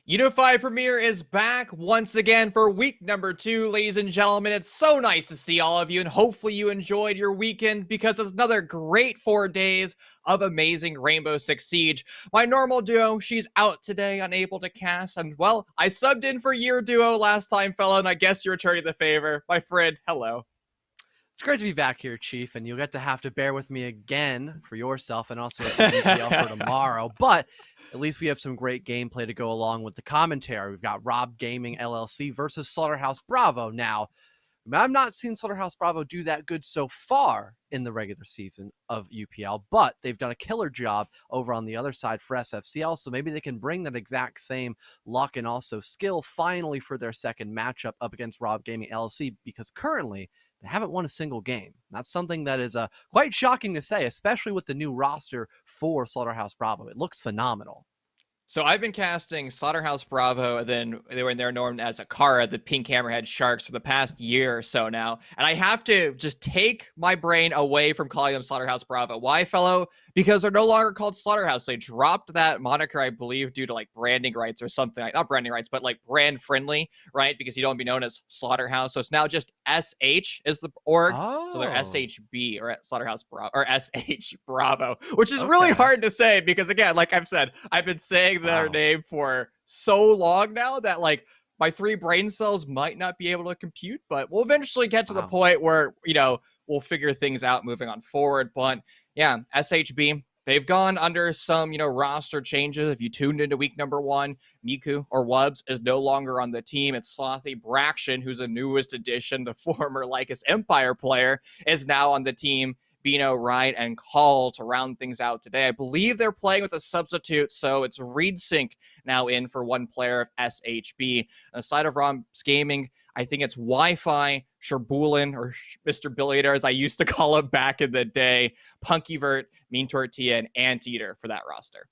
Unify Premier is back once again for week number 2, ladies and gentlemen. It's so nice to see all of you, and hopefully you enjoyed your weekend because it's another great 4 days of amazing Rainbow Six Siege. My normal duo, she's out today, unable to cast, and well, I subbed in for your duo last time, fella, and I guess you're returning the favor. My friend, hello. It's great to be back here, Chief, and you'll get to have to bear with me again for yourself and also with the EPL for tomorrow. But at least we have some great gameplay to go along with the commentary. We've got Rob Gaming LLC versus Slaughterhouse Bravo. Now, I've not seen Slaughterhouse Bravo do that good so far in the regular season of UPL, but they've done a killer job over on the other side for SFCL, so maybe they can bring that exact same luck and also skill finally for their second matchup up against Rob Gaming LLC, because currently they haven't won a single game. That's something that is quite shocking to say, especially with the new roster for Slaughterhouse Bravo. It looks phenomenal. So I've been casting Slaughterhouse Bravo, and then they're known as Akara, the Pink Hammerhead Sharks, for the past year or so now. And I have to just take my brain away from calling them Slaughterhouse Bravo. Why, fellow? Because they're no longer called Slaughterhouse. They dropped that moniker, I believe, due to like branding rights or something. Not branding rights, but like brand friendly, right? Because you don't be known as Slaughterhouse. So it's now just SH is the org. So they're SHB or Slaughterhouse Bravo or SH Bravo, which is really hard to say because, again, like I've said, I've been saying their name for so long now that like my 3 brain cells might not be able to compute, but we'll eventually get to the point where, you know, we'll figure things out moving on forward. But yeah, SHB, they've gone under some, you know, roster changes. If you tuned into week number 1, Miku or Wubs is no longer on the team. It's Slothy Braction, who's the newest addition. The former Lycus Empire player is now on the team. Bino, Wright, and Call to round things out today. I believe they're playing with a substitute, so it's ReadSync now in for one player of SHB. On the side of Rom's Gaming, I think it's Wi-Fi, Sherbulin, or Mr. Billionaire, as I used to call him back in the day, Punkyvert, Mean Tortilla, and Anteater for that roster.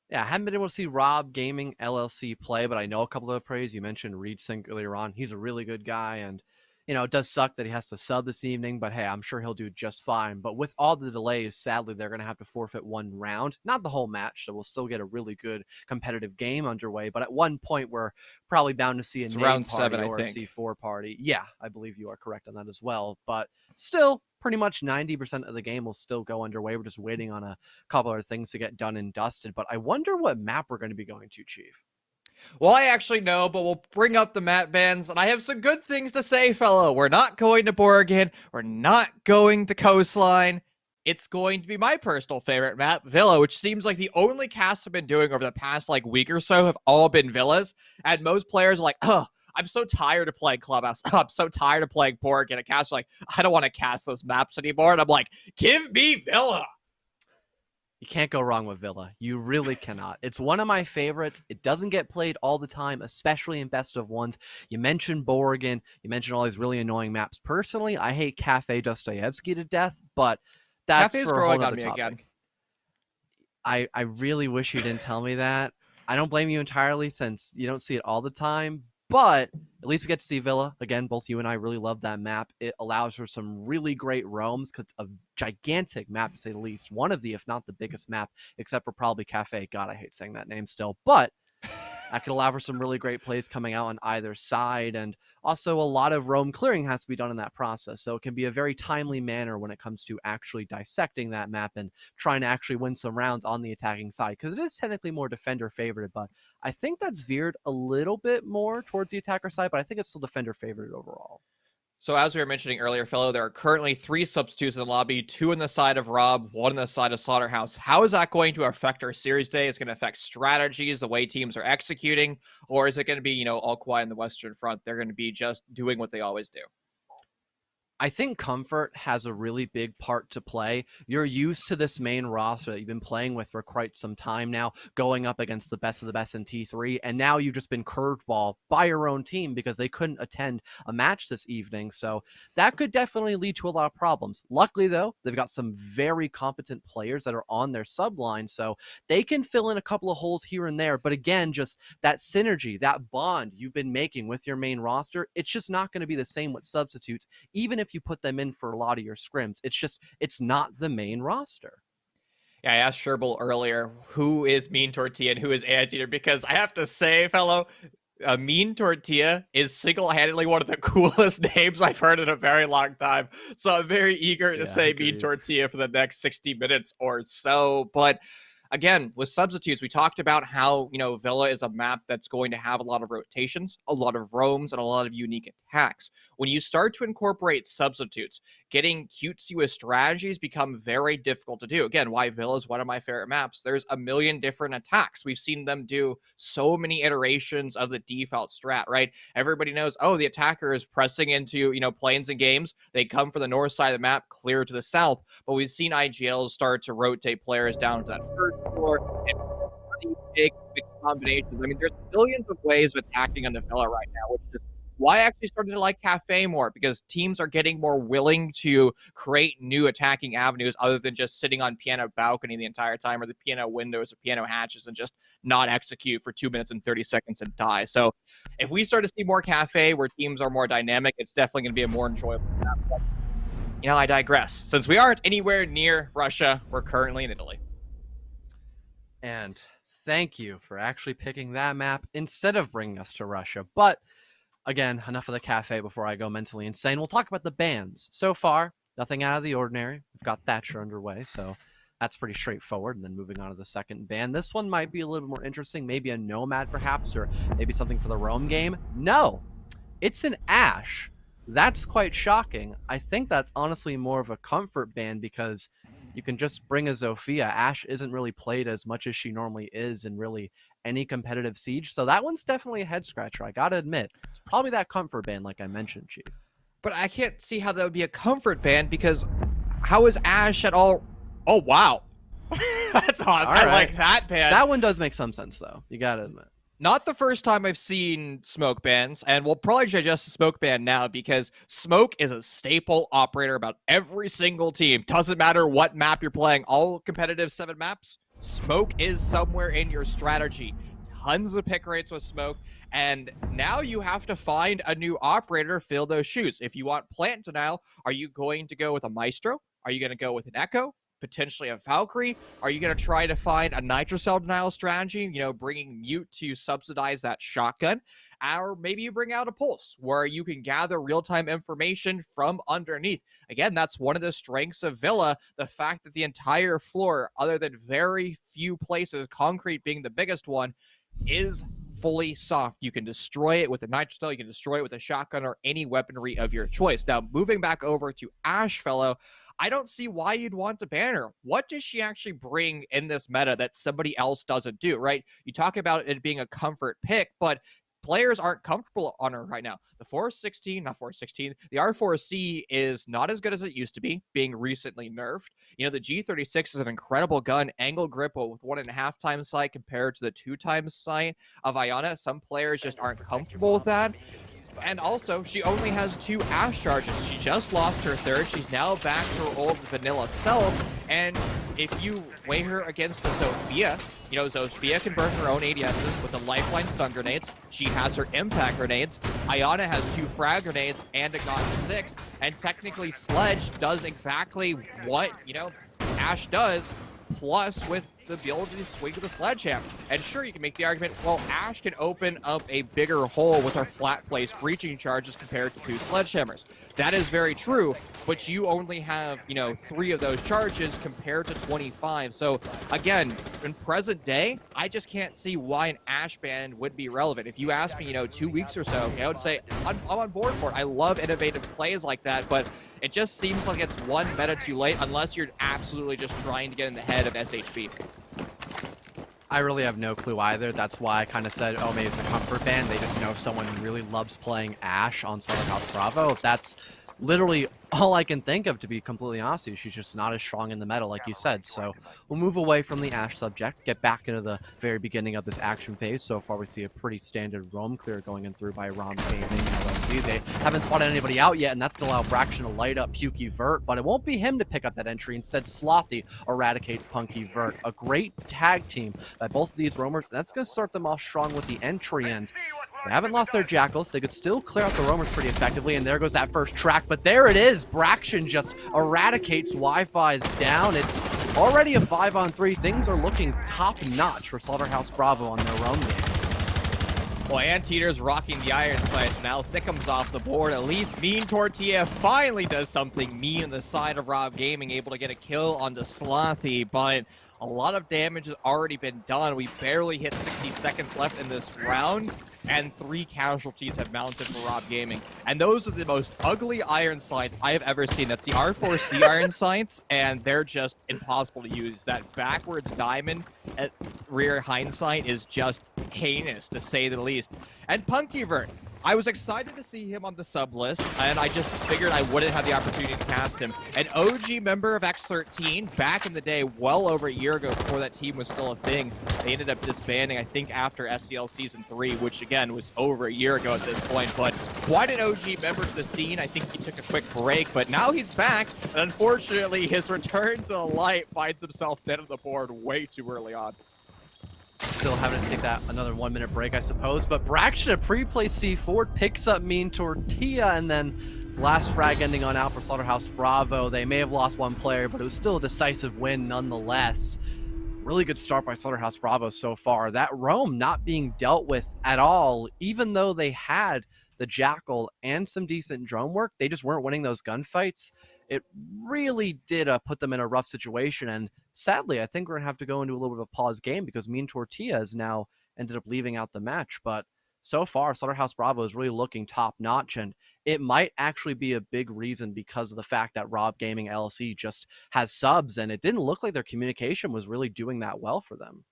Yeah, I haven't been able to see Rob Gaming LLC play, but I know a couple of praise. You mentioned ReadSync earlier on. He's a really good guy, and you know, it does suck that he has to sub this evening, but hey, I'm sure he'll do just fine. But with all the delays, sadly, they're going to have to forfeit one round. Not the whole match, so we'll still get a really good competitive game underway. But at one point, we're probably bound to see a round party 7, or a C4 party. Yeah, I believe you are correct on that as well. But still, pretty much 90% of the game will still go underway. We're just waiting on a couple of things to get done and dusted. But I wonder what map we're going to be going to, Chief. Well, I actually know, but we'll bring up the map bans, and I have some good things to say, fellow. We're not going to Borgen. We're not going to Coastline. It's going to be my personal favorite map, Villa, which seems like the only casts I've been doing over the past like week or so have all been Villas. And most players are like, oh, I'm so tired of playing Clubhouse. I'm so tired of playing Borg. And a cast like, I don't want to cast those maps anymore. And I'm like, give me Villa. You can't go wrong with Villa. You really cannot. It's one of my favorites. It doesn't get played all the time, especially in best of ones. You mentioned Borgen. You mentioned all these really annoying maps. Personally, I hate Cafe Dostoevsky to death, but that's Cafe's for a whole growing on other me topic. again. I really wish you didn't tell me that. I don't blame you entirely since you don't see it all the time, but at least we get to see Villa. Again, both you and I really love that map. It allows for some really great roams because it's a gigantic map, to say the least. One of the, if not the biggest map, except for probably Cafe. God, I hate saying that name still. But that could allow for some really great plays coming out on either side. And also a lot of roam clearing has to be done in that process. So it can be a very timely manner when it comes to actually dissecting that map and trying to actually win some rounds on the attacking side. Because it is technically more defender favored, but I think that's veered a little bit more towards the attacker side, but I think it's still defender favored overall. So as we were mentioning earlier, fellow, there are currently 3 substitutes in the lobby, 2 on the side of Rob, 1 on the side of Slaughterhouse. How is that going to affect our series day? Is it going to affect strategies, the way teams are executing? Or is it going to be, you know, all quiet in the Western Front? They're going to be just doing what they always do. I think comfort has a really big part to play. You're used to this main roster that you've been playing with for quite some time now, going up against the best of the best in T3, and now you've just been curveball by your own team because they couldn't attend a match this evening, so that could definitely lead to a lot of problems. Luckily, though, they've got some very competent players that are on their subline, so they can fill in a couple of holes here and there, but again, just that synergy, that bond you've been making with your main roster, it's just not going to be the same with substitutes, even if you put them in for a lot of your scrims. It's not the main roster. Yeah, I asked Sherbil earlier who is Mean Tortilla and who is Anteater, because I have to say, fellow, Mean Tortilla is single-handedly one of the coolest names I've heard in a very long time. So I'm very eager to Yeah, say Mean agreed. Tortilla for the next 60 minutes or so. But again, with substitutes, we talked about how, Villa is a map that's going to have a lot of rotations, a lot of roams, and a lot of unique attacks. When you start to incorporate substitutes, getting cutesy with strategies become very difficult to do. Again, why Villa is one of my favorite maps. There's a million different attacks. We've seen them do so many iterations of the default strat, right? Everybody knows, oh, the attacker is pressing into, planes and games. They come from the north side of the map, clear to the south. But we've seen IGLs start to rotate players down to that first floor and mixed combinations. I mean, there's billions of ways of attacking on the Villa right now, which is why I actually started to like Cafe more, because teams are getting more willing to create new attacking avenues other than just sitting on piano balcony the entire time, or the piano windows or piano hatches, and just not execute for 2 minutes and 30 seconds and die. So if we start to see more Cafe where teams are more dynamic, it's definitely going to be a more enjoyable map. But, I digress. Since we aren't anywhere near Russia, we're currently in Italy. And thank you for actually picking that map instead of bringing us to Russia. But again, enough of the cafe before I go mentally insane. We'll talk about the bans. So far, nothing out of the ordinary. We've got Thatcher underway, so that's pretty straightforward. And then moving on to the second ban. This one might be a little more interesting. Maybe a Nomad, perhaps, or maybe something for the Roam game. No, it's an Ashe. That's quite shocking. I think that's honestly more of a comfort ban because you can just bring a Zofia. Ashe isn't really played as much as she normally is in really any competitive siege. So that one's definitely a head scratcher. I gotta admit, it's probably that comfort ban like I mentioned, Chief. But I can't see how that would be a comfort ban, because how is Ashe at all? Oh, wow. That's awesome. Right. I like that ban. That one does make some sense, though. You gotta admit. Not the first time I've seen smoke bans, and we'll probably digest the smoke ban now, because smoke is a staple operator about every single team. Doesn't matter what map you're playing, all competitive 7 maps, smoke is somewhere in your strategy. Tons of pick rates with smoke, and now you have to find a new operator to fill those shoes. If you want plant denial, are you going to go with a Maestro? Are you going to go with an Echo? Potentially a Valkyrie? Are you going to try to find a Nitrocell denial strategy, bringing Mute to subsidize that shotgun? Or maybe you bring out a Pulse, where you can gather real-time information from underneath. Again, that's one of the strengths of Villa, the fact that the entire floor, other than very few places, concrete being the biggest one, is fully soft. You can destroy it with a Nitrocell, you can destroy it with a shotgun, or any weaponry of your choice. Now, moving back over to Ashe, fellow, I don't see why you'd want to ban her. What does she actually bring in this meta that somebody else doesn't do, right? You talk about it being a comfort pick, but players aren't comfortable on her right now. The the R4C is not as good as it used to be, being recently nerfed. The G36 is an incredible gun, angle grip with 1.5 times sight compared to the 2 times sight of Iona. Some players just aren't comfortable with that. And also, she only has 2 Ashe charges. She just lost her 3rd. She's now back to her old vanilla self. And if you weigh her against the Zofia, Zofia can burn her own ADSs with the Lifeline stun grenades. She has her impact grenades. Iona has 2 frag grenades and a God 6. And technically, Sledge does exactly what, Ashe does, plus with the ability to swing with a sledgehammer. And sure, you can make the argument, well, Ashe can open up a bigger hole with her flat place breaching charges compared to 2 sledgehammers. That is very true, but you only have, 3 of those charges compared to 25. So again, in present day, I just can't see why an Ashe ban would be relevant. If you ask me, 2 weeks or so, I would say I'm on board for it. I love innovative plays like that, but it just seems like it's one meta too late, unless you're absolutely just trying to get in the head of SHB. I really have no clue either. That's why I kind of said, oh, maybe it's a comfort ban. They just know someone who really loves playing Ashe on Slaughterhouse Bravo. If that's literally all I can think of, to be completely honest with you. She's just not as strong in the meta, like you said. So we'll move away from the Ashe subject, get back into the very beginning of this action phase. So far, we see a pretty standard roam clear going in through by Rom Gaming LLC. They haven't spotted anybody out yet, and that's going to allow Fraction to light up Pukey Vert, but it won't be him to pick up that entry. Instead, Slothy eradicates Punky Vert. A great tag team by both of these roamers, and that's going to start them off strong with the entry end. They haven't lost their Jackals. They could still clear out the Roamers pretty effectively, and there goes that first track. But there it is. Braxton just eradicates Wi-Fi's down. It's already a 5-on-3. Things are looking top-notch for Slaughterhouse Bravo on their roam game. Well, Anteater's rocking the iron sights. Now Thickums off the board. At least Mean Tortilla finally does something mean on the side of Rob Gaming, able to get a kill onto Slothy, but a lot of damage has already been done. We barely hit 60 seconds left in this round, and 3 casualties have mounted for Rob Gaming. And those are the most ugly iron sights I have ever seen. That's the R4C iron sights, and they're just impossible to use. That backwards diamond at rear hindsight is just heinous, to say the least. And Punkyvert, I was excited to see him on the sub list, and I just figured I wouldn't have the opportunity to cast him. An OG member of X13 back in the day, well over a year ago, before that team was still a thing. They ended up disbanding, I think, after SCL Season 3, which, again, was over a year ago at this point. But quite an OG member to the scene. I think he took a quick break, but now he's back. And unfortunately, his return to the light finds himself dead on the board way too early on. Still having to take that another 1-minute break, I suppose. But Braxton, a pre-play C4, picks up Mean Tortilla, and then last frag ending on out for Slaughterhouse Bravo. They may have lost 1 player, but it was still a decisive win nonetheless. Really good start by Slaughterhouse Bravo so far. That roam not being dealt with at all, even though they had the Jackal and some decent drone work, they just weren't winning those gunfights. It really did put them in a rough situation, and sadly, I think we're going to have to go into a little bit of a pause game because Mean Tortilla has now ended up leaving out the match. But so far, Slaughterhouse Bravo is really looking top-notch, and it might actually be a big reason because of the fact that Rob Gaming LLC just has subs, and it didn't look like their communication was really doing that well for them.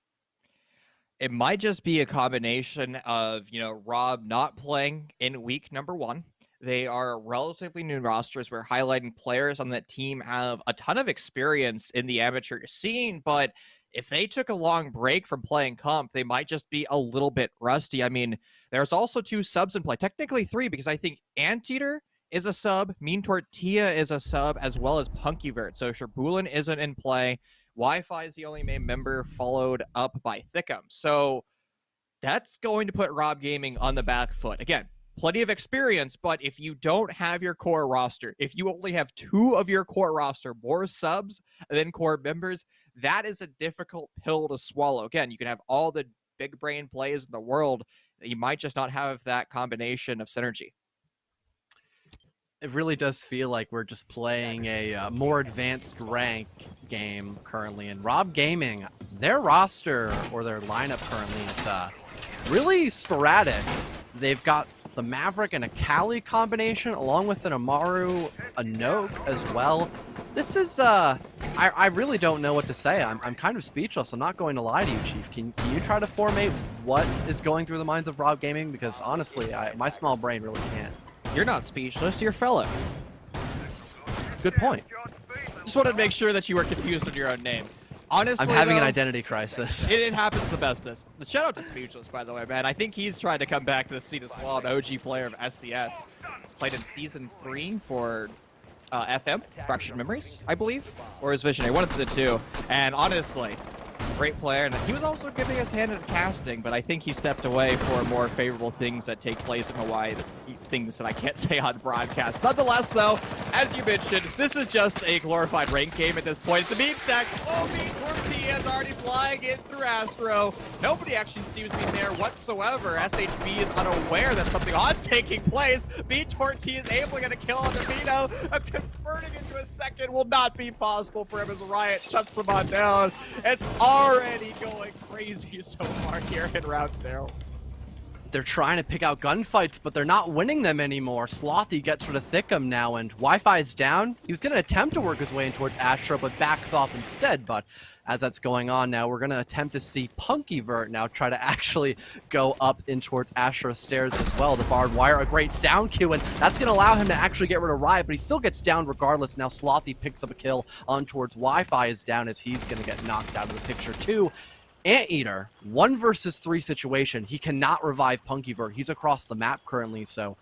It might just be a combination of, Rob not playing in week number 1. They are relatively new rosters. We're highlighting players on that team have a ton of experience in the amateur scene, but if they took a long break from playing comp, they might just be a little bit rusty. I mean, there's also 2 subs in play, technically 3, because I think Anteater is a sub, Mean Tortilla is a sub, as well as Punkyvert. So Sherbulin isn't in play. Wi-Fi is the only main member, followed up by Thickum. So that's going to put Rob Gaming on the back foot. Again, plenty of experience, but if you don't have your core roster, if you only have 2 of your core roster, more subs than core members, that is a difficult pill to swallow. Again, you can have all the big brain plays in the world, you might just not have that combination of synergy. It really does feel like we're just playing a more advanced rank game currently. And Rob Gaming, their roster or their lineup currently is really sporadic. They've got the Maverick and a Cali combination, along with an Amaru, a Noke as well. This is, I really don't know what to say. I'm kind of speechless. I'm not going to lie to you, Chief. Can you try to formate what is going through the minds of Rob Gaming? Because honestly, my small brain really can't. You're not speechless, you're fellow. Good point. Just wanted to make sure that you were confused on your own name. Honestly, I'm having an identity crisis. It happens the bestest. Shout out to Speechless, by the way, man. I think he's trying to come back to the scene as well. An OG player of SCS. Played in Season 3 for FM, Fractured Memories, I believe. Or his Visionary, one of the 2. And honestly, great player. And he was also giving us hand at casting, but I think he stepped away for more favorable things that take place in Hawaii. Things that I can't say on broadcast. Nonetheless, though, as you mentioned, this is just a glorified rank game at this point. It's a meat stack. Oh, Mean Tortilla is already flying in through Astro. Nobody actually seems to be there whatsoever. SHB is unaware that something odd's taking place. Mean Tortilla is able to get a kill on Devito. Converting into a second will not be possible for him as Riot shuts him on down. It's already going crazy so far here in round 0. They're trying to pick out gunfights, but they're not winning them anymore. Slothy gets rid of Thickum now, and Wi-Fi is down. He was going to attempt to work his way in towards Astro, but backs off instead. But as that's going on now, we're going to attempt to see Punkyvert now try to actually go up in towards Astro stairs as well. The barbed wire, a great sound cue, and that's going to allow him to actually get rid of Riot, but he still gets down regardless. Now Slothy picks up a kill on towards Wi-Fi is down as he's going to get knocked out of the picture too. Anteater, 1 versus 3 situation. He cannot revive Punkyvert. He's across the map currently, so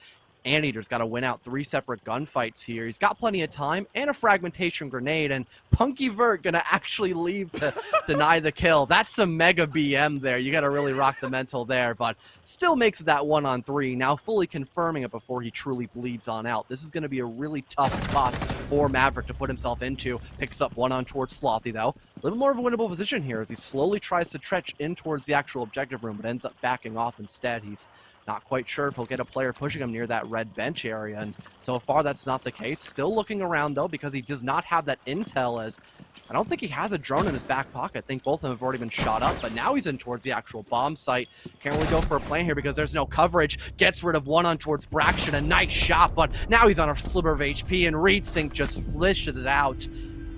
Anteater's got to win out 3 separate gunfights here. He's got plenty of time and a fragmentation grenade, and Punky Vert gonna actually leave to deny the kill. That's some mega BM there. You got to really rock the mental there, but still makes it that 1-on-3, now fully confirming it before he truly bleeds on out. This is going to be a really tough spot for Maverick to put himself into. Picks up 1 on towards Slothy, though. A little more of a winnable position here as he slowly tries to trench in towards the actual objective room, but ends up backing off instead. He's not quite sure if he'll get a player pushing him near that red bench area, and so far that's not the case. Still looking around, though, because he does not have that intel, as I don't think he has a drone in his back pocket. I think both of them have already been shot up, but now he's in towards the actual bomb site. Can't really go for a plan here because there's no coverage. Gets rid of 1 on towards Braxton. A nice shot, but now he's on a sliver of HP, and Reedsink just flishes it out.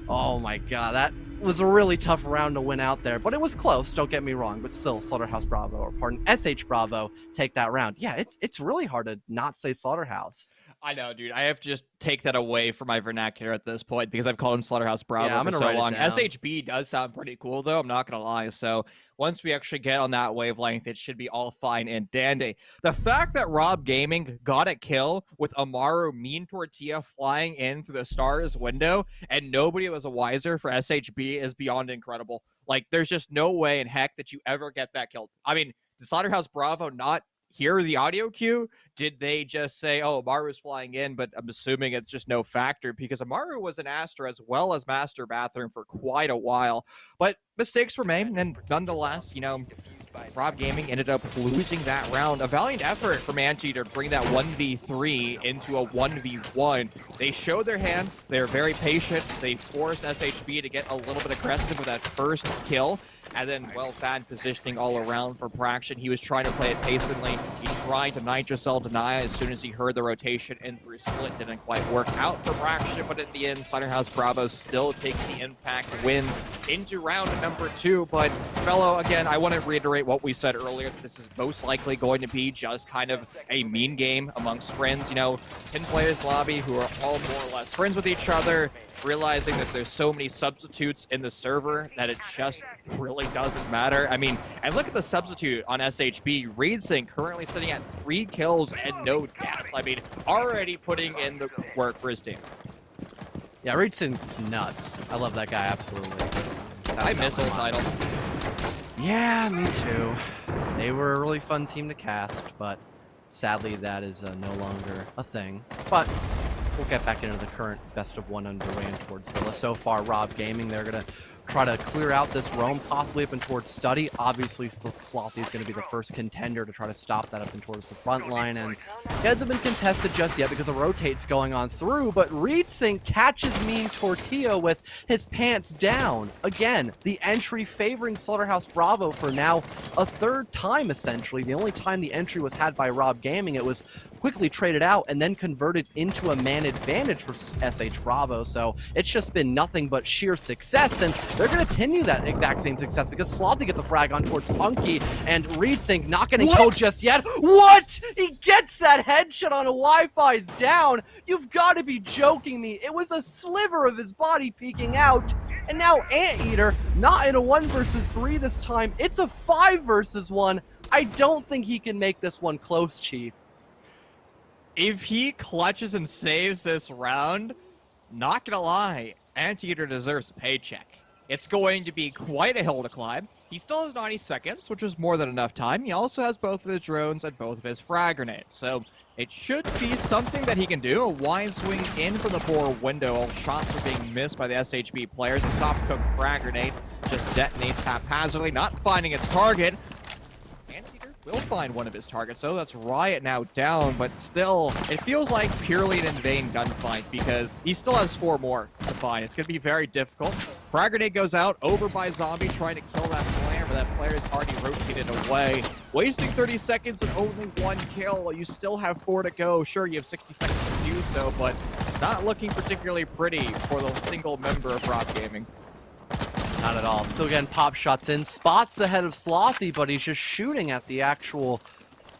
Oh my god, that was a really tough round to win out there, but it was close, don't get me wrong, but still, Slaughterhouse Bravo, or pardon, SH Bravo, take that round. Yeah, it's really hard to not say Slaughterhouse. I know, dude. I have to just take that away from my vernacular at this point because I've called him Slaughterhouse Bravo for so long. SHB does sound pretty cool, though. I'm not going to lie. So once we actually get on that wavelength, it should be all fine and dandy. The fact that Rob Gaming got a kill with Amaru Mean Tortilla flying in through the stars window and nobody was a wiser for SHB is beyond incredible. Like, there's just no way in heck that you ever get that killed. I mean, did Slaughterhouse Bravo not hear the audio cue? Did they just say, oh, Amaru's flying in, but I'm assuming it's just no factor because Amaru was an Astra as well as Master Bathroom for quite a while. But mistakes were made, and nonetheless, you know, Rob Gaming ended up losing that round. A valiant effort from Anteater to bring that 1v3 into a 1v1. They showed their hand. They're very patient. They forced SHB to get a little bit aggressive with that first kill. And then well-found positioning all around for Braxton. He was trying to play it patiently. He tried to Nitrocell deny as soon as he heard the rotation in through split. Didn't quite work out for Braxton, but at the end, Slaughterhouse Bravo still takes the impact, wins into round number 2. But, fellow, again, I want to reiterate what we said earlier. This is most likely going to be just kind of a mean game amongst friends. You know, 10 players lobby who are all more or less friends with each other, realizing that there's so many substitutes in the server that it just really doesn't matter. I mean, and look at the substitute on SHB. Reedsink currently sitting at 3 kills and no deaths. I mean, already putting in the work for his team. Yeah, Reedsink's nuts. I love that guy, absolutely. I miss old title. Yeah, me too. They were a really fun team to cast, but sadly that is no longer a thing. But we'll get back into the current best of 1 underway and towards Villa. So far, Rob Gaming, they're going to try to clear out this roam, possibly up and towards Study. Obviously, Slothy is going to be the first contender to try to stop that up and towards the front line. And heads have been contested just yet because the rotate's going on through, but Reedsink catches Mean Tortilla with his pants down. Again, the entry favoring Slaughterhouse Bravo for now a 3rd time, essentially. The only time the entry was had by Rob Gaming, it was quickly traded out and then converted into a man advantage for SH Bravo. So it's just been nothing but sheer success, and they're going to continue that exact same success because Slothy gets a frag on towards Punky, and Reedsink not getting killed just yet. What? He gets that headshot on a Wi-Fi's down. You've got to be joking me. It was a sliver of his body peeking out. And now Anteater, not in a 1 versus 3 this time. It's a 5 versus 1. I don't think he can make this one close, Chief. If he clutches and saves this round, not gonna lie, Anteater deserves a paycheck. It's going to be quite a hill to climb. He still has 90 seconds, which is more than enough time. He also has both of his drones and both of his frag grenades. So it should be something that he can do. A wide swing in from the poor window. All shots are being missed by the SHB players. The top cook frag grenade just detonates haphazardly, not finding its target. Anteater will find one of his targets, so that's Riot now down, but still, it feels like purely an in-vain gunfight because he still has 4 more to find. It's going to be very difficult. Frag grenade goes out, over by Zombie, trying to kill that player, but that player's already rotated away. Wasting 30 seconds and only 1 kill. You still have 4 to go. Sure, you have 60 seconds to do so, but not looking particularly pretty for the single member of Rob Gaming. Not at all. Still getting pop shots in. Spots the head of Slothy, but he's just shooting at the actual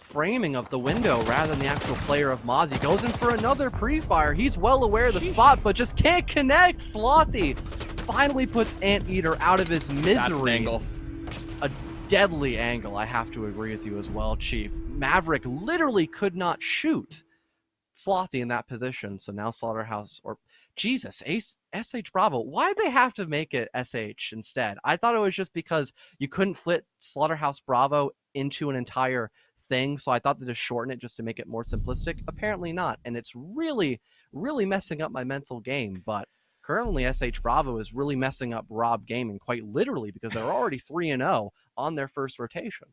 framing of the window rather than the actual player of Mozzie. Goes in for another pre-fire. He's well aware of the spot, but just can't connect. Slothy finally puts Anteater out of his misery. That's an angle. A deadly angle, I have to agree with you as well, Chief. Maverick literally could not shoot. Slothy in that position. So now Slaughterhouse, or Jesus, SH Bravo. Why'd they have to make it SH instead? I thought it was just because you couldn't fit Slaughterhouse Bravo into an entire thing. So I thought to just shorten it just to make it more simplistic. Apparently not. And it's really, really messing up my mental game. But currently SH Bravo is really messing up Rob Gaming quite literally because they're already 3-0 on their first rotation.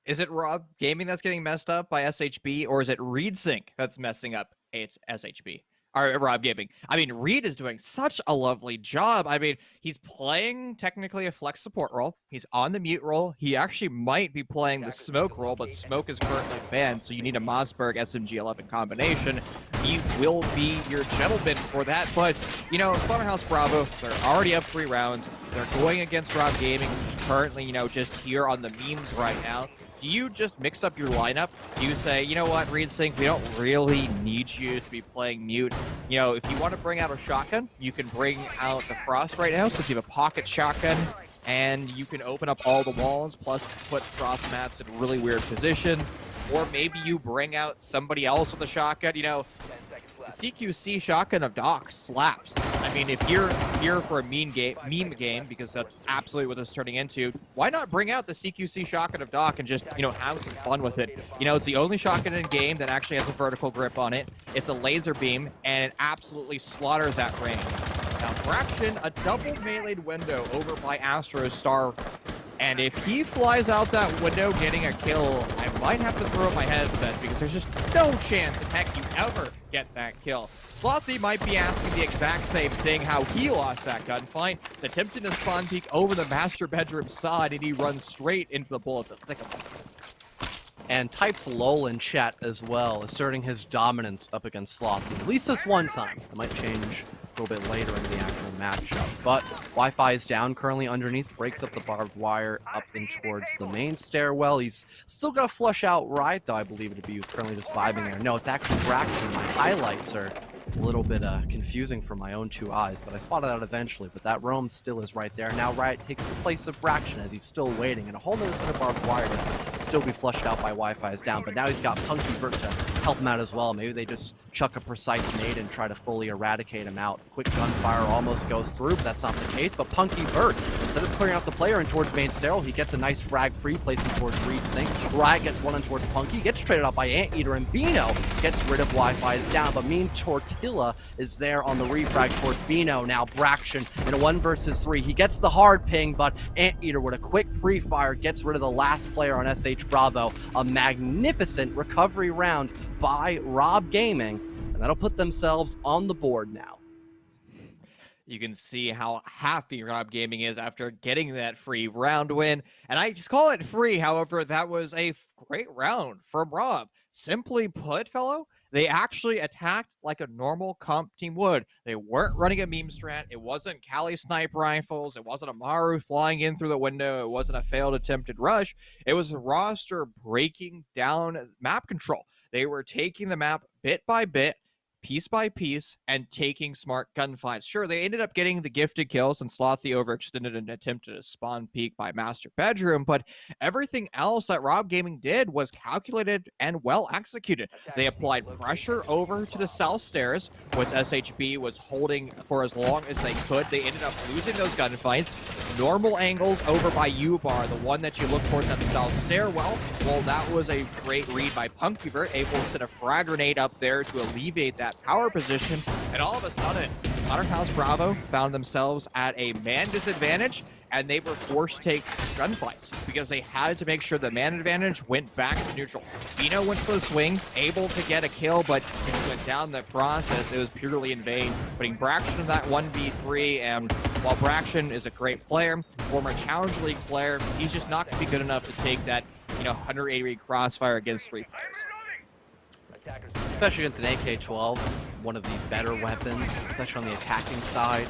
Is it Rob Gaming that's getting messed up by SHB, or is it ReedSync that's messing up it's SHB? Or Rob Gaming. I mean, Reed is doing such a lovely job. I mean, he's playing technically a flex support role. He's on the mute role. He actually might be playing the smoke role, but smoke is currently banned, so you need a Mossberg SMG11 combination. He will be your gentleman for that. But, you know, Slaughterhouse Bravo, they're already up 3 rounds. They're going against Rob Gaming, currently, you know, just here on the memes right now. Do you just mix up your lineup? Do you say, you know what, ReedSync, we don't really need you to be playing mute. You know, if you want to bring out a shotgun, you can bring out the Frost right now, since you have a pocket shotgun, and you can open up all the walls, plus put Frost mats in really weird positions. Or maybe you bring out somebody else with a shotgun. You know, the CQC shotgun of Doc slaps. I mean, if you're here for a meme game, because that's absolutely what this is turning into, why not bring out the CQC shotgun of Doc and just, you know, have some fun with it? You know, it's the only shotgun in game that actually has a vertical grip on it. It's a laser beam, and it absolutely slaughters at range. Now, Fraction, a double meleeed window over by Astro's Star. And if he flies out that window getting a kill, I might have to throw up my headset because there's just no chance in heck you ever get that kill. Slothy might be asking the exact same thing, how he lost that gunfight. Attempting to spawn peek over the master bedroom side, and he runs straight into the bullets. And types lol in chat as well, asserting his dominance up against Slothy. At least this one time. It might change a little bit later in the actual matchup. But Wi-Fi is down currently underneath, breaks up the barbed wire up in towards the main stairwell. He's still got to flush out right, though I believe it to be. He's currently just vibing there. No, it's actually Braxton. My highlights are a little bit confusing for my own 2 eyes, but I spotted out eventually. But that roam still is right there. Now Riot takes the place of Braxton as he's still waiting, and a whole nother set of barbed wire to still be flushed out by Wi-Fi is down. But now he's got Punky Vert to help him out as well. Maybe they just chuck a precise nade and try to fully eradicate him out. Quick gunfire almost goes through, but that's not the case. But Punky Vert, instead of clearing out the player and towards main stairwell, he gets a nice frag free, placing towards ReedSync. Riot gets one in towards Punky, gets traded out by Anteater, and Bino gets rid of Wi-Fi is down. But Mean Tortilla is there on the refrag towards Bino. Now Braxton in a 1 versus 3. He gets the hard ping, but Anteater with a quick pre-fire gets rid of the last player on SH Bravo. A magnificent recovery round by Rob Gaming, and that'll put themselves on the board now. You can see how happy Rob Gaming is after getting that free round win. And I just call it free. However, that was a great round from Rob. Simply put, fellow, they actually attacked like a normal comp team would. They weren't running a meme strat. It wasn't Cali snipe rifles. It wasn't a Maru flying in through the window. It wasn't a failed attempted rush. It was a roster breaking down map control. They were taking the map bit by bit, piece by piece, and taking smart gunfights. Sure, they ended up getting the gifted kills, and Slothy overextended an attempted a spawn peek by Master Bedroom, but everything else that Rob Gaming did was calculated and well executed. They applied pressure over to the south stairs, which SHB was holding for as long as they could. They ended up losing those gunfights. Normal angles over by U-Bar, the one that you look towards that south stairwell. Well, that was a great read by Punkyvert, able to set a frag grenade up there to alleviate that power position, and all of a sudden, Slaughterhouse Bravo found themselves at a man disadvantage, and they were forced to take gunfights because they had to make sure the man advantage went back to neutral. Bino went for the swing, able to get a kill, but since he went down the process, it was purely in vain, putting Braxton in that 1v3, and while Braxton is a great player, former Challenge League player, he's just not going to be good enough to take that, 180-degree crossfire against 3 players. Especially against an AK-12, one of the better weapons, especially on the attacking side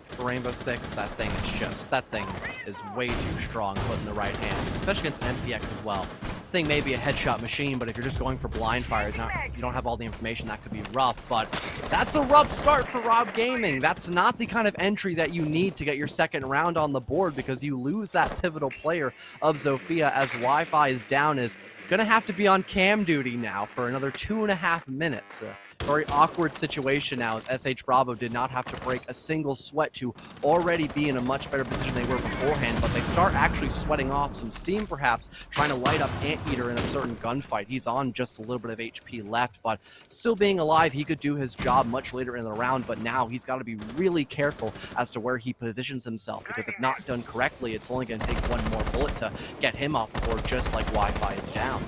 for Rainbow Six. That thing is way too strong put in the right hands, especially against an MPX as well. Thing may be a headshot machine, but if you're just going for blind fires, you don't have all the information, that could be rough. But that's a rough start for Rob Gaming. That's not the kind of entry that you need to get your second round on the board, because you lose that pivotal player of Zofia as Wi-Fi is down, is going to have to be on cam duty now for another 2.5 minutes. very awkward situation now as SH Bravo did not have to break a single sweat to already be in a much better position they were beforehand, but they start actually sweating off some steam perhaps, trying to light up Anteater in a certain gunfight. He's on just a little bit of HP left, but still being alive, he could do his job much later in the round, but now he's got to be really careful as to where he positions himself, because if not done correctly, it's only going to take one more bullet to get him off before just like Wi-Fi is down.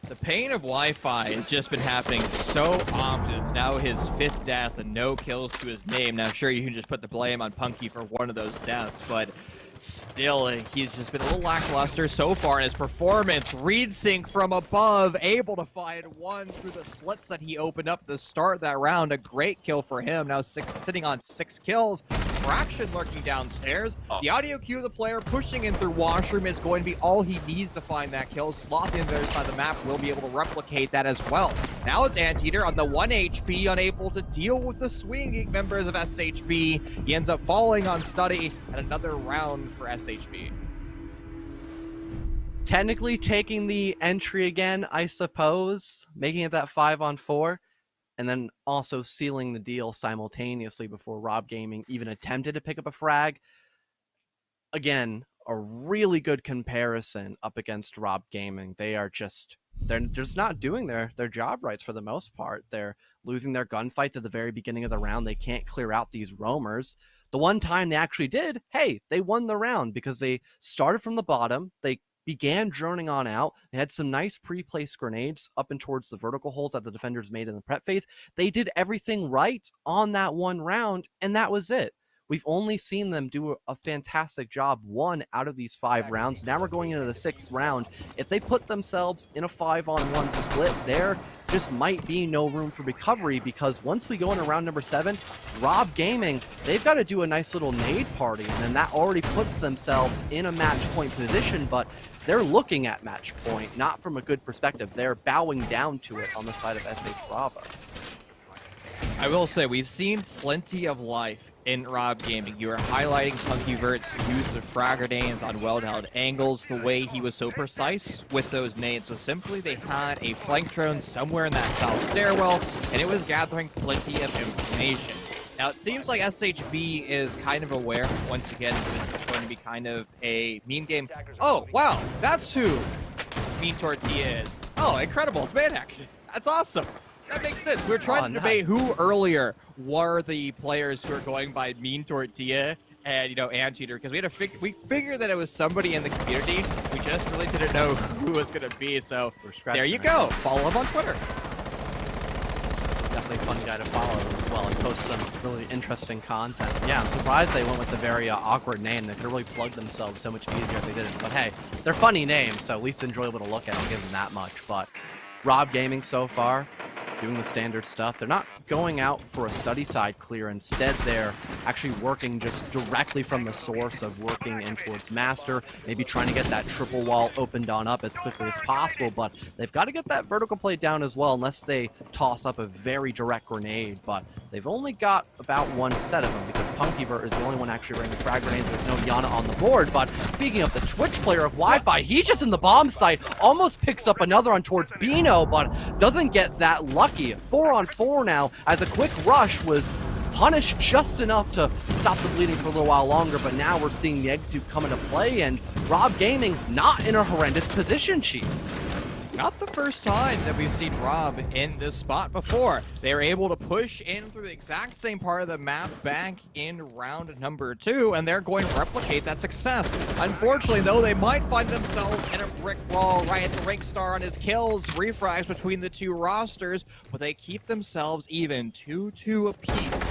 The pain of Wi-Fi has just been happening so often. It's now his 5th death and no kills to his name. Now, sure, you can just put the blame on Punky for one of those deaths, but still, he's just been a little lackluster so far in his performance. Reed sync from above, able to find one through the slits that he opened up to start that round. A great kill for him. Now sitting on 6 kills. Fraction lurking downstairs. The audio cue of the player pushing in through washroom is going to be all he needs to find that kill. Sloth in the other side of the map will be able to replicate that as well. Now it's Anteater on the 1 HP, unable to deal with the swinging members of SHB. He ends up falling on Study, and another round for SHB. Technically taking the entry again, I suppose, making it that 5-on-4. And then also sealing the deal simultaneously before Rob Gaming even attempted to pick up a frag. Again, a really good comparison up against Rob Gaming. They're just not doing their job rights for the most part. They're losing their gunfights at the very beginning of the round. They can't clear out these roamers. The one time they actually did, hey, they won the round because they started from the bottom. They began droning on out. They had some nice pre-placed grenades up and towards the vertical holes that the defenders made in the prep phase. They did everything right on that one round, and that was it. We've only seen them do a fantastic job 1 out of these 5 rounds. Now we're going into the 6th round. If they put themselves in a 5-on-1 split, there just might be no room for recovery, because once we go into round number 7, Rob Gaming, they've got to do a nice little nade party, and then that already puts themselves in a match point position, but they're looking at match point, not from a good perspective. They're bowing down to it on the side of SH Bravo. I will say, we've seen plenty of life in Rob Gaming. You are highlighting Punky Vert's use of frag grenades on well-held angles. The way he was so precise with those nades was simply they had a flank drone somewhere in that south stairwell, and it was gathering plenty of information. Now, it seems like SHB is kind of aware, once again, this is going to be kind of a meme game. Oh, wow, that's who Mean Tortilla is. Oh, incredible, it's Maniac. That's awesome. That makes sense. We were trying to debate who earlier were the players who are going by Mean Tortilla and, you know, Anteater, because we figured that it was somebody in the community. We just really didn't know who it was going to be, so there you go. Follow him on Twitter. Definitely a fun guy to follow as well, and post some really interesting content. Yeah, I'm surprised they went with the very awkward name. They could really plug themselves so much easier if they didn't. But hey, they're funny names, so at least enjoyable to look at. I'll give them that much. But Rob Gaming so far, doing the standard stuff. They're not going out for a study side clear. Instead, they're actually working just directly from the source of working in towards master, maybe trying to get that triple wall opened on up as quickly as possible, but they've got to get that vertical plate down as well, unless they toss up a very direct grenade. But they've only got about 1 set of them, because Punkyvert is the only one actually running the frag grenades. There's no Yana on the board. But speaking of the Twitch player of Wi-Fi, he's just in the bomb site, almost picks up another on towards Bino, but doesn't get that lucky. 4-on-4 now, as a quick rush was punished just enough to stop the bleeding for a little while longer, but now we're seeing the egg suit come into play, and Rob Gaming not in a horrendous position, Chief. Not the first time that we've seen Rob in this spot before. They were able to push in through the exact same part of the map back in round number 2, and they're going to replicate that success. Unfortunately, though, they might find themselves in a brick wall right at the rank star on his kills, refrags between the 2 rosters, but they keep themselves even 2-2 apiece.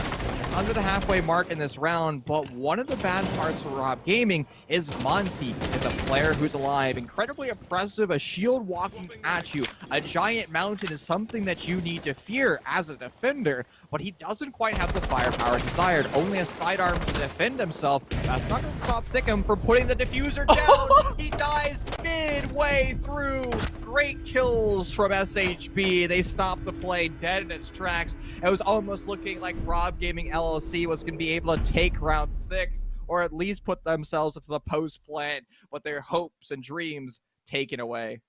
Under the halfway mark in this round, but one of the bad parts for Rob Gaming is Monty is a player who's alive. Incredibly oppressive, a shield walking at you. A giant mountain is something that you need to fear as a defender, but he doesn't quite have the firepower desired. Only a sidearm to defend himself. That's not going to stop Thickham from putting the diffuser down. He dies midway through. Great kills from SHB. They stop the play dead in its tracks. It was almost looking like Rob Gaming LLC was going to be able to take round 6, or at least put themselves into the post plan, but their hopes and dreams taken away.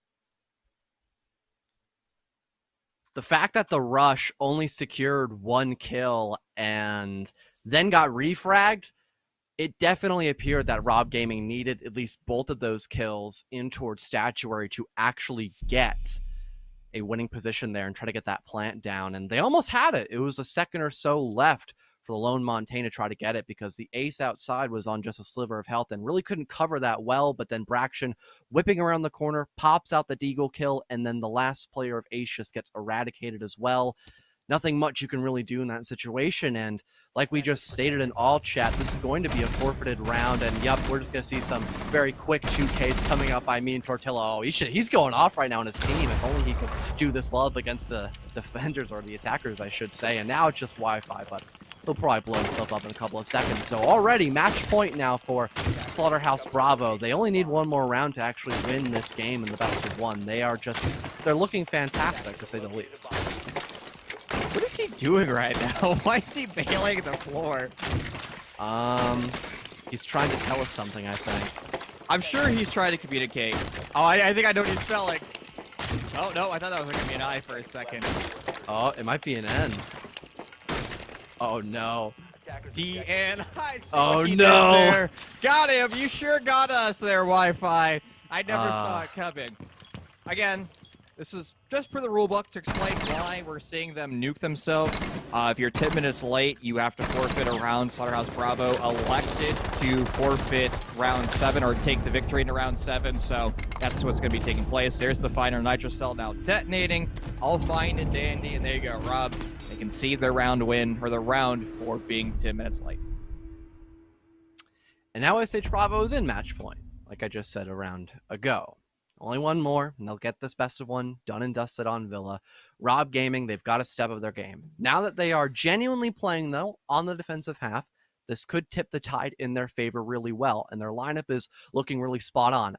the fact that the Rush only secured 1 kill and then got refragged, it definitely appeared that Rob Gaming needed at least both of those kills in towards Statuary to actually get a winning position there and try to get that plant down. And they almost had it. It was a second or so left for the lone Montaigne to try to get it because the ace outside was on just a sliver of health and really couldn't cover that well. But then Braxton whipping around the corner, pops out the deagle kill, and then the last player of ace just gets eradicated as well. Nothing much you can really do in that situation. And like we just stated in all chat, this is going to be a forfeited round. And yep, we're just going to see some very quick 2Ks coming up by Mean Tortilla. Oh, he's going off right now on his team. If only he could do this well up against the defenders or the attackers, I should say. And now it's just Wi-Fi, but he'll probably blow himself up in a couple of seconds. So already match point now for Slaughterhouse Bravo. They only need one more round to actually win this game in the best of one. They're looking fantastic, to say the least. What is he doing right now? Why is he bailing the floor? He's trying to tell us something, I think. I'm sure he's trying to communicate. Oh, I think I know what he's spelling. Oh, no, I thought that was going to be an I for a second. Oh, it might be an N. Oh, no. DN. Oh, no. There. Got him. You sure got us there, Wi-Fi. I never saw it coming. Again, this is just per the rulebook to explain why we're seeing them nuke themselves. If you're 10 minutes late, you have to forfeit a round. Slaughterhouse Bravo elected to forfeit round 7 or take the victory in round 7. So that's what's going to be taking place. There's the final nitro cell now detonating. All fine and dandy. And there you go, Rob. They can see their round win, or the round for being 10 minutes late. And now SH Bravo is in match point, like I just said a round ago. Only one more, and they'll get this best of one done and dusted on Villa. Rob Gaming, they've got to step up their game. Now that they are genuinely playing, though, on the defensive half, this could tip the tide in their favor really well, and their lineup is looking really spot on.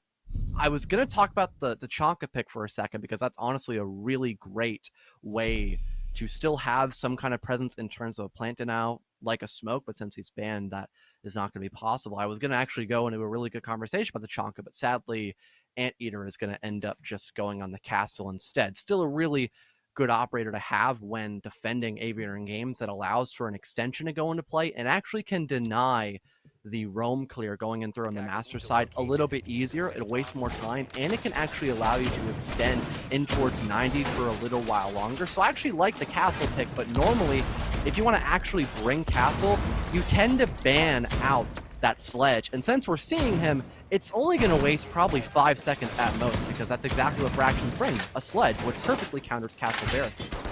I was going to talk about the Chonka pick for a second, because that's honestly a really great way to still have some kind of presence in terms of a plant now, like a smoke, but since he's banned, that is not going to be possible. I was going to actually go into a really good conversation about the Chonka, but sadly, Anteater is going to end up just going on the castle instead. Still a really good operator to have when defending Aviator in games that allows for an extension to go into play and actually can deny the roam clear going in through on the master side a little bit easier. It'll waste more time, and it can actually allow you to extend in towards 90 for a little while longer. So I actually like the castle pick, but normally if you want to actually bring castle, you tend to ban out that sledge. And since we're seeing him, it's only going to waste probably 5 seconds at most, because that's exactly what Fractions bring, a sledge, which perfectly counters castle barricades.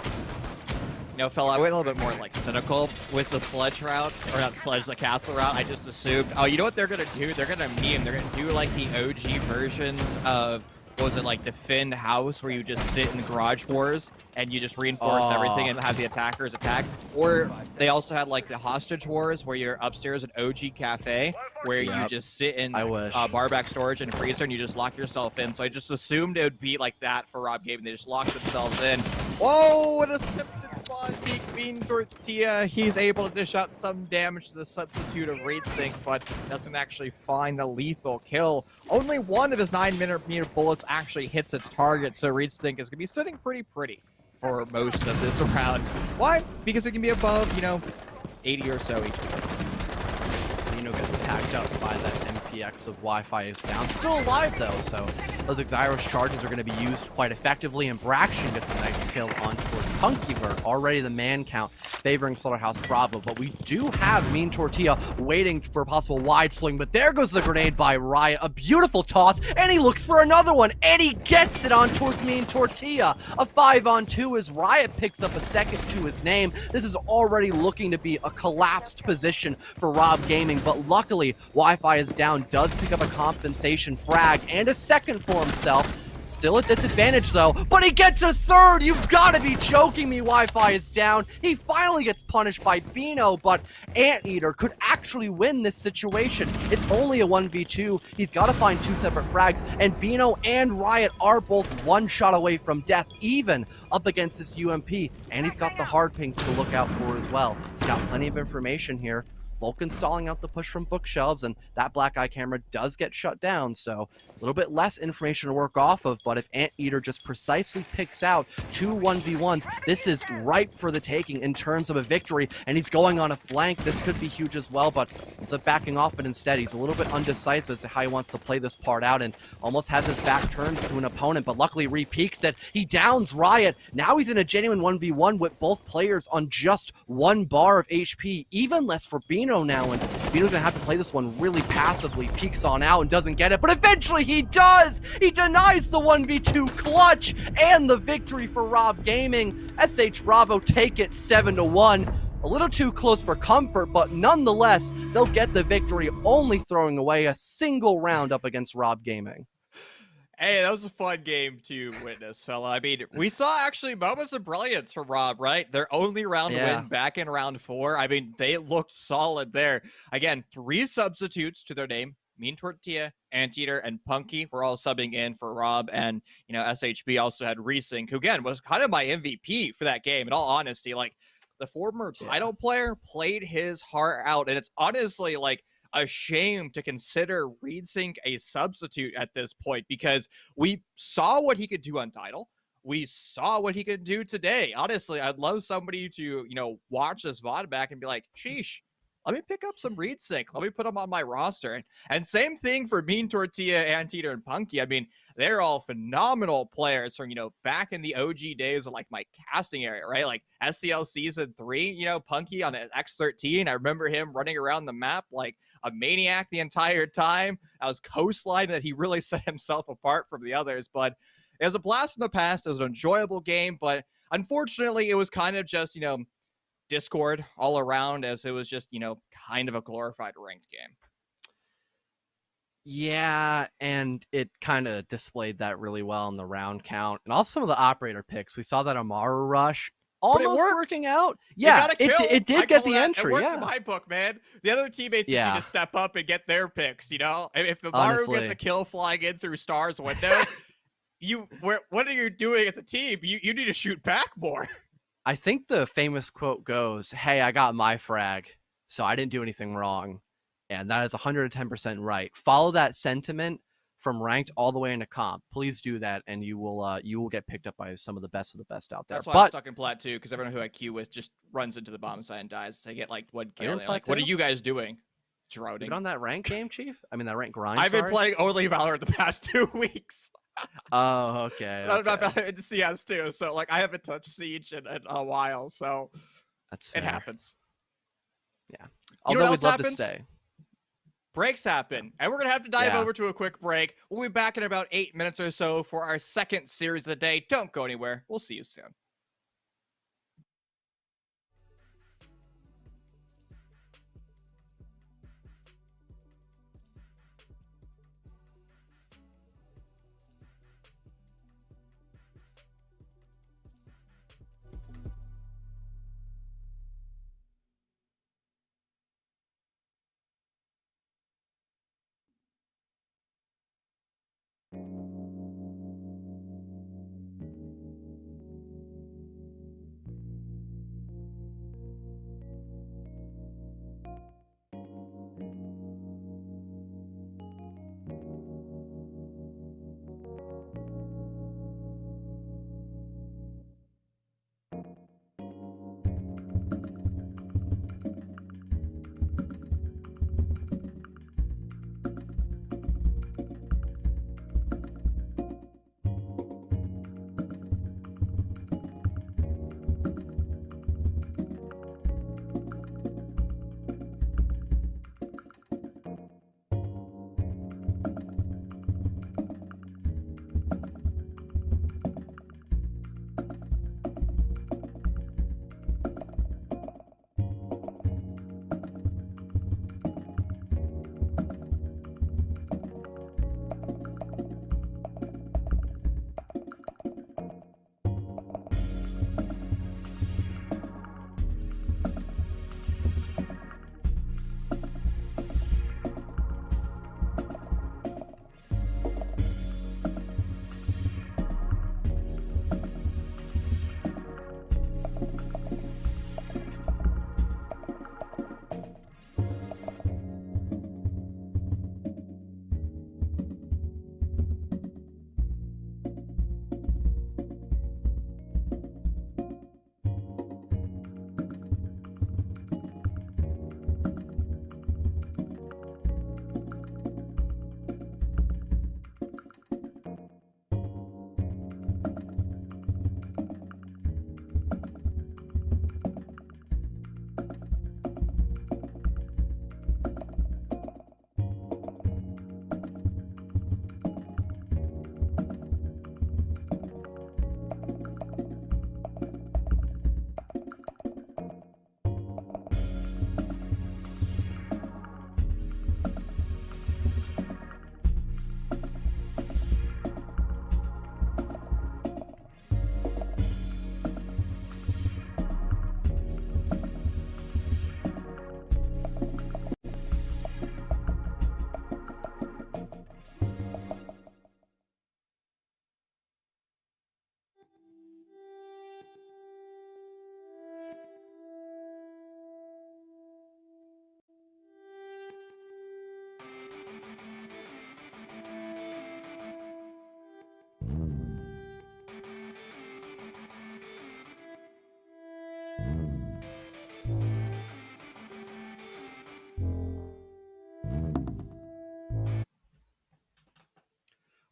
You know, fella, I went a little bit more like cynical with the sledge route, or not sledge, the castle route. I just assumed, oh, you know what they're going to do? They're going to meme. They're going to do like the OG versions of, what was it, like Defend House, where you just sit in Garage Wars and you just reinforce everything and have the attackers attack. Or they also had like the Hostage Wars, where you're upstairs at OG Cafe, where you just sit in barback storage and freezer and you just lock yourself in. So I just assumed it would be like that for Rob Gaming. They just locked themselves in. Whoa, what a attempted spawn peek. Mean Tortilla, he's able to dish out some damage to the substitute of Raid Sync, but doesn't actually find the lethal kill. Only one of his 9mm bullets actually hits its target, so Raid Sync is going to be sitting pretty for most of this round. Why? Because it can be above, 80 or so HP. Nino gets tagged up by that MPX of Wi-Fi is down. Still alive, though, so those Xyros charges are going to be used quite effectively, and Braxton gets a nice kill on towards Punkyvert. Already the man count favoring Slaughterhouse Bravo, but we do have Mean Tortilla waiting for a possible wide swing, but there goes the grenade by Riot. A beautiful toss, and he looks for another one, and he gets it on towards Mean Tortilla. A 5-on-2 as Riot picks up a second to his name. This is already looking to be a collapsed position for Rob Gaming, but luckily Wi-Fi is down, does pick up a compensation frag and a second for himself. Still at disadvantage though, but he gets a third! You've got to be joking me, Wi-Fi is down. He finally gets punished by Bino, but Anteater could actually win this situation. It's only a 1v2. He's got to find 2 separate frags, and Bino and Riot are both one shot away from death, even up against this UMP, and he's got the hard pings to look out for as well. He's got plenty of information here. Vulcan stalling out the push from bookshelves, and that black eye camera does get shut down, so a little bit less information to work off of. But if Anteater just precisely picks out 2 1v1s, this is ripe for the taking in terms of a victory, and he's going on a flank. This could be huge as well, but ends up backing off it instead. He's a little bit undecisive as to how he wants to play this part out, and almost has his back turned to an opponent, but luckily re-peeks it. He downs Riot. Now he's in a genuine 1v1 with both players on just 1 bar of HP, even less for Bino now, and Bino's gonna have to play this one really passively. Peeks on out and doesn't get it, but eventually he does! He denies the 1v2 clutch and the victory for Rob Gaming. SH Bravo take it 7-1. A little too close for comfort, but nonetheless, they'll get the victory, only throwing away a single round up against Rob Gaming. Hey, that was a fun game to witness, fella. I mean, we saw actually moments of brilliance from Rob, right? Their only round win back in round 4. I mean, they looked solid there. Again, 3 substitutes to their name. Mean Tortilla, Anteater, and Punky were all subbing in for Rob. And, you know, SHB also had Resync, who, again, was kind of my MVP for that game, in all honesty. Like, the former title player played his heart out. And it's honestly, like, a shame to consider Resync a substitute at this point, because we saw what he could do on title. We saw what he could do today. Honestly, I'd love somebody to, you know, watch this VOD back and be like, sheesh, let me pick up some Resync. Let me put him on my roster. And same thing for Mean Tortilla, Anteater, and Punky. I mean, they're all phenomenal players from, you know, back in the OG days of like my casting area, right? Like SCL season 3, you know, Punky on an X13. I remember him running around the map like a maniac the entire time. That was Coastline that he really set himself apart from the others. But it was a blast in the past. It was an enjoyable game, but unfortunately, it was kind of just, you know, Discord all around, as it was just, you know, kind of a glorified ranked game. Yeah, and it kind of displayed that really well in the round count. And also some of the operator picks. We saw that Amaru rush almost working out. Yeah, it did get the entry. It worked in my book, man. The other teammates just need to step up and get their picks, you know? If Amaru gets a kill flying in through Star's window, what are you doing as a team? You need to shoot back more. I think the famous quote goes, hey, I got my frag, so I didn't do anything wrong. And that is 110% right. Follow that sentiment from ranked all the way into comp. Please do that, and you will get picked up by some of the best out there. That's why I'm stuck in plat too, because everyone who I queue with just runs into the bomb site and dies. They get like 1 kill. Like, what are you guys doing? Drowning. Been on that rank game, Chief? I mean, that rank grind. I've been playing only Valorant the past 2 weeks. Oh, okay. I'm not into CS too, so like I haven't touched Siege in a while, so that's fair. It happens. Yeah. Although we'd love to stay. Breaks happen, and we're gonna have to dive over to a quick break. We'll be back in about 8 minutes or so for our second series of the day. Don't go anywhere. We'll see you soon.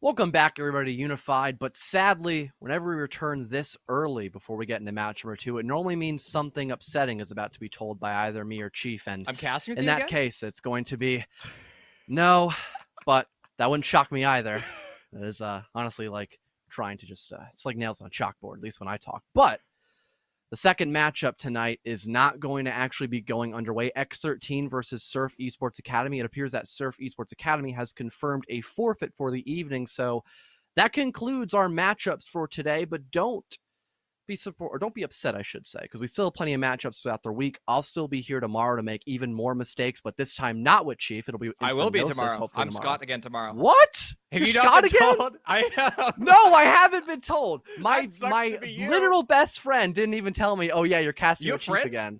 Welcome back, everybody, to Unified. But sadly, whenever we return this early before we get into match number 2, it normally means something upsetting is about to be told by either me or Chief. And I'm casting with in you that again? case, it's going to be no, but that wouldn't shock me either. It is honestly like trying to just, it's like nails on a chalkboard, at least when I talk. But the second matchup tonight is not going to actually be going underway. X13 versus Surf Esports Academy. It appears that Surf Esports Academy has confirmed a forfeit for the evening. So that concludes our matchups for today, but don't be upset, I should say, because we still have plenty of matchups throughout the week. I'll still be here tomorrow to make even more mistakes, but this time not with Chief. It'll be I will be Infamous, tomorrow. I'm tomorrow. Scott again tomorrow. What? Have You're you not Scott been again? told? I have. No, I haven't been told. My That sucks my to be you. literal best friend didn't even tell me. Oh yeah, you're casting You with have Chief friends? again.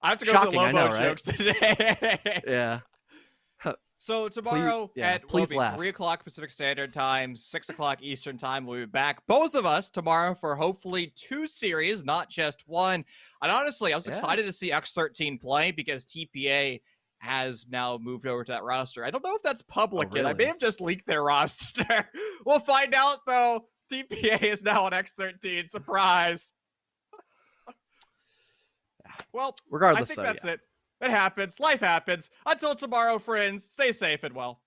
I have to go Shocking, to I the Lobo know, right? jokes today. Yeah. So tomorrow please will be laugh. 3 o'clock Pacific Standard Time, 6 o'clock Eastern Time. We'll be back, both of us, tomorrow for hopefully 2 series, not just one. And honestly, I was excited to see X13 play because TPA has now moved over to that roster. I don't know if that's public yet. I may really? have just leaked their roster. We'll find out, though. TPA is now on X13. Surprise. Well, Regardless, I think that's it. It happens. Life happens. Until tomorrow, friends, stay safe and well.